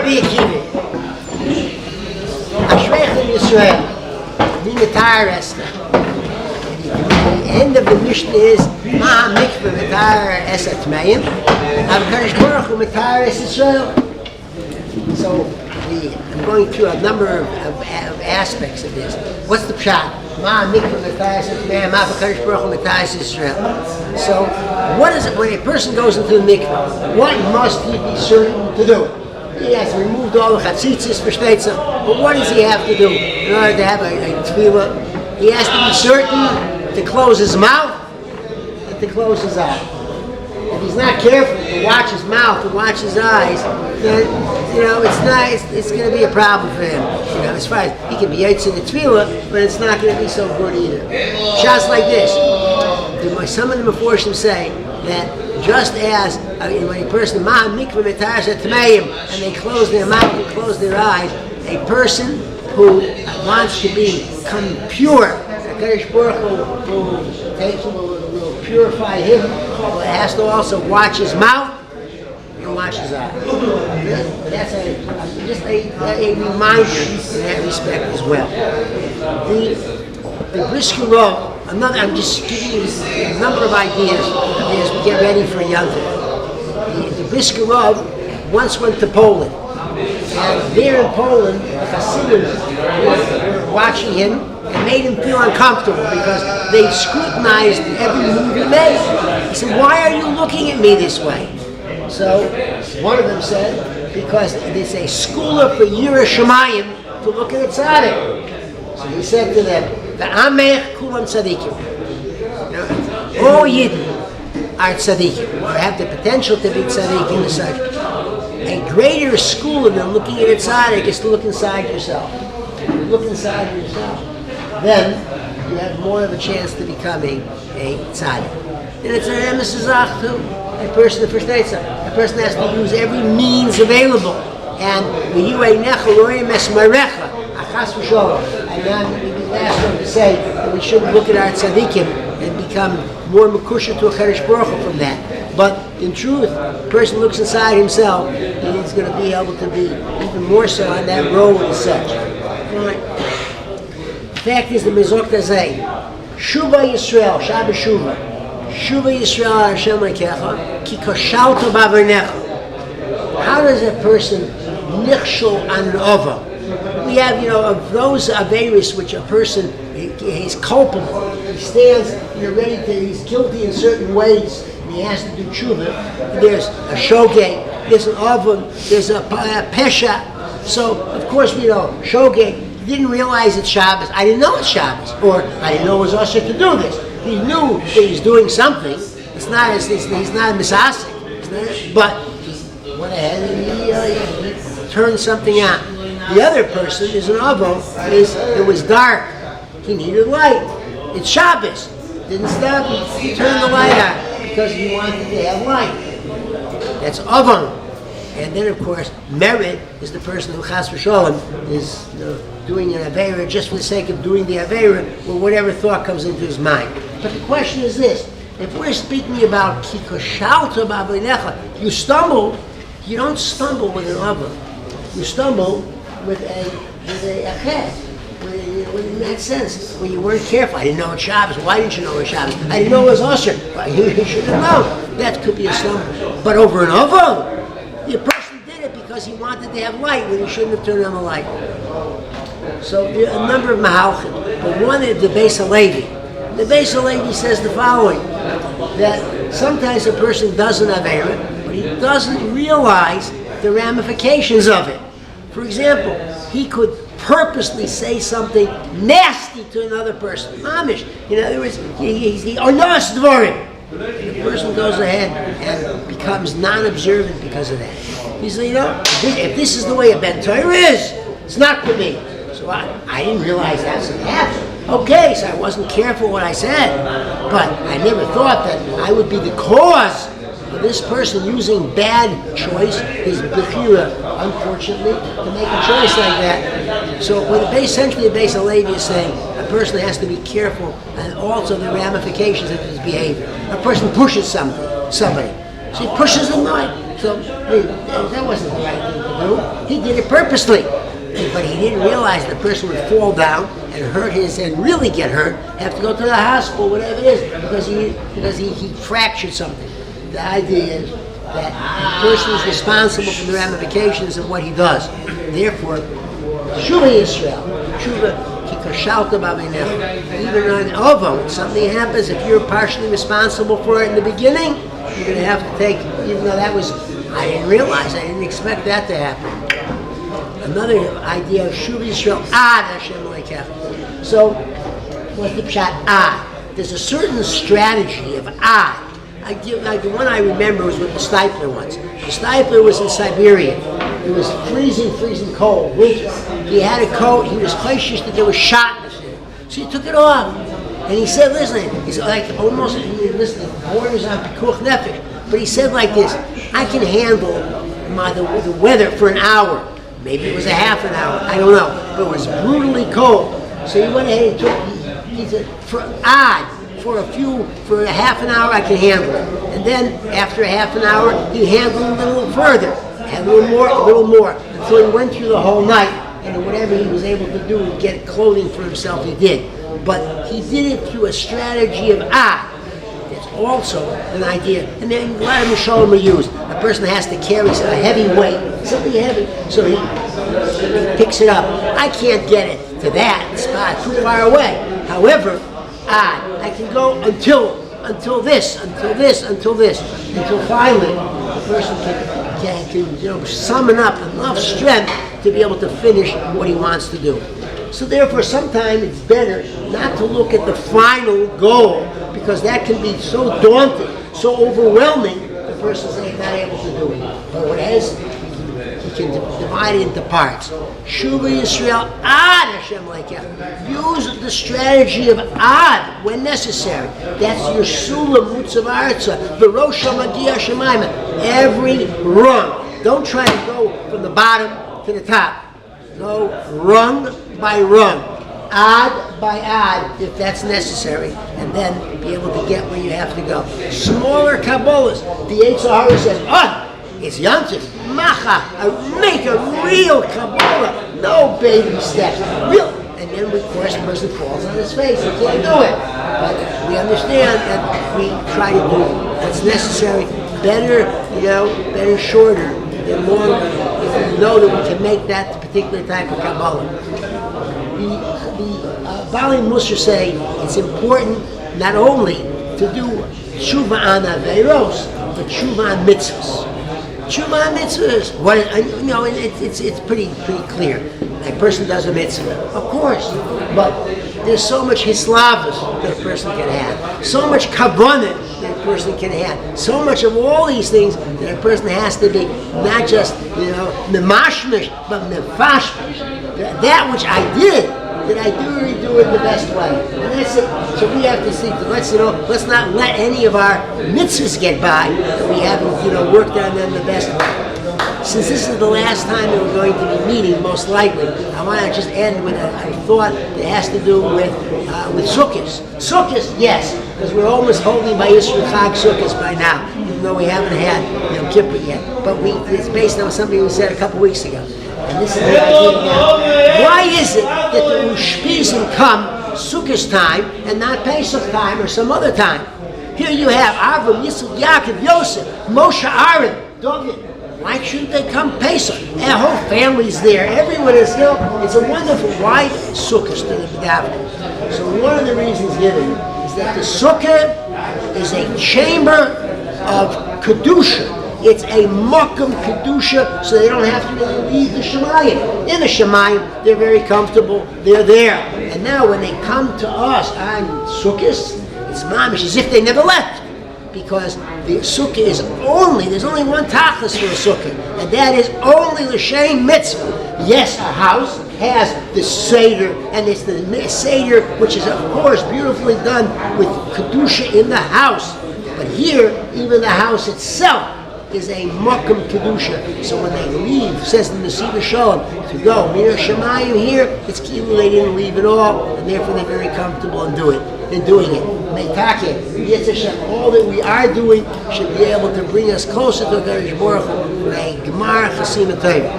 Rabbi Akiva. Ashreichem Yisrael. Mimetar Esther. The end of the Mishnah is Ma Mikveh Metar Esat Mayim. HaKadosh Baruch Hu Metar Es Yisrael. So I'm going through a number of aspects of this. What's the pshat? Ma Mikveh Metar Esat Mayim. HaKadosh Baruch Hu Metar Es Yisrael. So what is it when a person goes into the mikveh? What must he be certain to do? He has removed all the chatzitzis for shteitza, but what does he have to do in order to have a tefillah? He has to be certain to close his mouth and to close his eyes. If he's not careful to watch his mouth, to watch his eyes, then it's going to be a problem for him. As far as he can be yaitz in the tefillah, but it's not going to be so good either. Shots like this. Some of the Meforshim say that just as when a person and they close their mouth and close their eyes, a person who wants to become pure, HaKadosh Baruch Hu will purify him, but has to also watch his mouth and watch his eyes. That's just a reminder in that respect as well. The Brisker Rov, I'm just giving you a number of ideas as we get ready for Yom Tov. The Brisker Rov once went to Poland, and there in Poland, the Hasidim were watching him and made him feel uncomfortable because they scrutinized every move he made. He said, "Why are you looking at me this way?" So one of them said, "Because it's a schooler for Yira Shemayim to look at a tzaddik." So he said to them, "The Amech Kulam Tzadikim." All Yidden are tzadikim, or have the potential to be tzadikim as such. A greater schooler than looking at a tzaddik is to look inside yourself. Look inside yourself. Then you have more of a chance to becoming a tzaddik. And it's an emissizach too. A person has to use every means available. And and then we last one to say that we shouldn't look at our tzaddikim and become more makusha to a HaKadosh Baruch Hu from that. But in truth, a person looks inside himself and he's going to be able to be even more so on that road as such. Right. The fact is the Mizok Tazay, Shuva Yisrael, Shabbat Shuva, Shuva Yisrael Hashem Lekecha, Ki Koshalto B'Avernecha. How does a person nichshol on an ova? We have, of those averis which a person is culpable. He stands, he's guilty in certain ways, and he has to do tshuva. There's a shogeg, there's an oven, there's a pesha. So, of course, shogeg didn't realize it's Shabbos. I didn't know it's Shabbos, or I didn't know it was usher to do this. He knew that he's doing something. He's not a misasik, but he went ahead and he turned something on. The other person is an avo. It was dark. He needed light. It's Shabbos. Didn't stop. He turned the light on because he wanted to have light. That's avon. And then, of course, merit is the person who chas v'sholem is doing an aveira just for the sake of doing the aveira, or whatever thought comes into his mind. But the question is this: if we're speaking about kikoshalto b'avonecha, you stumble. You don't stumble with an avon. You stumble with a chet. In that sense, when you weren't careful. I didn't know it's Shabbos. Why didn't you know it was Shabbos? I didn't know it was Usher. You should have known. That could be a stumble. But over an oven, the person did it because he wanted to have light when he shouldn't have turned on the light. So there are a number of mahalchim. But one is the Beis HaLevi. The Beis HaLevi says the following, that sometimes a person does an avera, but he doesn't realize the ramifications of it. For example, he could purposely say something nasty to another person. Mamish. In other words, he onas dvarim. The person goes ahead and becomes non-observant because of that. He says, if this is the way a Ben Torah is, it's not for me. So I didn't realize that's what happened. Okay, so I wasn't careful what I said, but I never thought that I would be the cause of this person using bad choice, his bechira, unfortunately, to make a choice like that. So essentially the Beis HaLevi is saying a person has to be careful and also the ramifications of his behavior. A person pushes somebody, so he pushes him right. So that wasn't the right thing to do. He did it purposely. But he didn't realize the person would fall down and hurt and really get hurt, have to go to the hospital, whatever it is, because he fractured something. The idea is that the person is responsible for the ramifications of what he does. Therefore, Shuva Yisrael, Shuva Kikashalta B'Aveinecha. Even on Ovo, something happens, if you're partially responsible for it in the beginning, you're going to have to take, even though that was, I didn't realize, I didn't expect that to happen. Another idea of Shuva Yisrael, Ad Hashem Elokecha. So, what's the pshat? Ad. There's a certain strategy of Ad. The one I remember was with the Stipler once. The Stipler was in Siberia. It was freezing cold, winter. He had a coat. He was cautious that there was sharpness in it. So he took it off. And he said, listen, he's like almost, listen, borders on Pikuach Nefesh. But he said like this, I can handle the weather for an hour. Maybe it was a half an hour, I don't know. But it was brutally cold. So he went ahead and he said, for a half an hour I can handle it. And then after a half an hour, he handled it a little further. And a little more. Until he went through the whole night, and whatever he was able to do to get clothing for himself, he did. But he did it through a strategy of It's also an idea. And then a lot of Mishalim are used. A person has to carry a heavy weight, something heavy, so he picks it up. I can't get it to that spot, too far away. However, I can go until this, until finally the person can summon up enough strength to be able to finish what he wants to do. So therefore, sometimes it's better not to look at the final goal, because that can be so daunting, so overwhelming, the person's not able to do it. But what he can divide it into parts. Shuva Yisrael Ad Hashem Elokecha. Use the strategy of Ad when necessary. That's your Sulam Mutzav Arza, the Rosh Hamagia Shemaima. Every rung. Don't try to go from the bottom to the top. Go rung by rung, ad by ad, if that's necessary, and then be able to get where you have to go. Smaller Kabbalahs, the Yetzer Hara says, it's Yantif, Macha, make a real Kabbalah, no baby steps, real. And then, of course, the person falls on his face, he can't do it. But we understand that we try to do what's necessary, better shorter than longer, if we know that we can make that particular type of Kabbalah. The Bali Musar say it's important not only to do tshuva on aveiros, but tshuva on mitzvahs. Tshuva on mitzvahs, it's pretty clear. A person does a mitzvah, of course, but there's so much hislavus that a person can have, so much kavanah that a person can have, so much of all these things that a person has to be not just nemashmish, but nefashmish. That which I did, that I do it the best way, and that's it. So we have to see. Let's not let any of our mitzvahs get by that we haven't worked on them the best way. Since this is the last time that we're going to be meeting, most likely, I want to just end with a thought that has to do with Sukkot. Sukkot, yes, because we're almost holding by Yisrael Chag Sukkot by now, even though we haven't had Yom Kippur yet. But it's based on something we said a couple weeks ago. And this is the idea now. Why is it that the Ushpizim come Sukkot time and not Pesach time or some other time? Here you have Avram, Yitzchak, Yaakov, Yosef, Moshe, Aaron, David. Why shouldn't they come Pesach? Our whole family's there. Everyone is there. It's a wonderful. Why Sukkot to the B'davim? So one of the reasons given is that the Sukkah is a chamber of Kedusha. It's a Makam Kedusha, so they don't have to really leave the Shemayim. In the Shemayim, they're very comfortable. They're there. And now when they come to us on Sukkot, it's mamish as if they never left. Because the sukkah there's only one tachlis for a sukkah, and that is only l'shem mitzvah. Yes, a house has the seder, and it's the seder which is of course beautifully done with kedusha in the house. But here, even the house itself is a makam kedusha. So when they leave, says in the Siva Shalom, to go Mir Shemayim here, it's kilu they didn't leave at all, and therefore they're very comfortable in doing it. All that we are doing should be able to bring us closer to Hakadosh Baruch Hu. Gemar Chasim Atayv.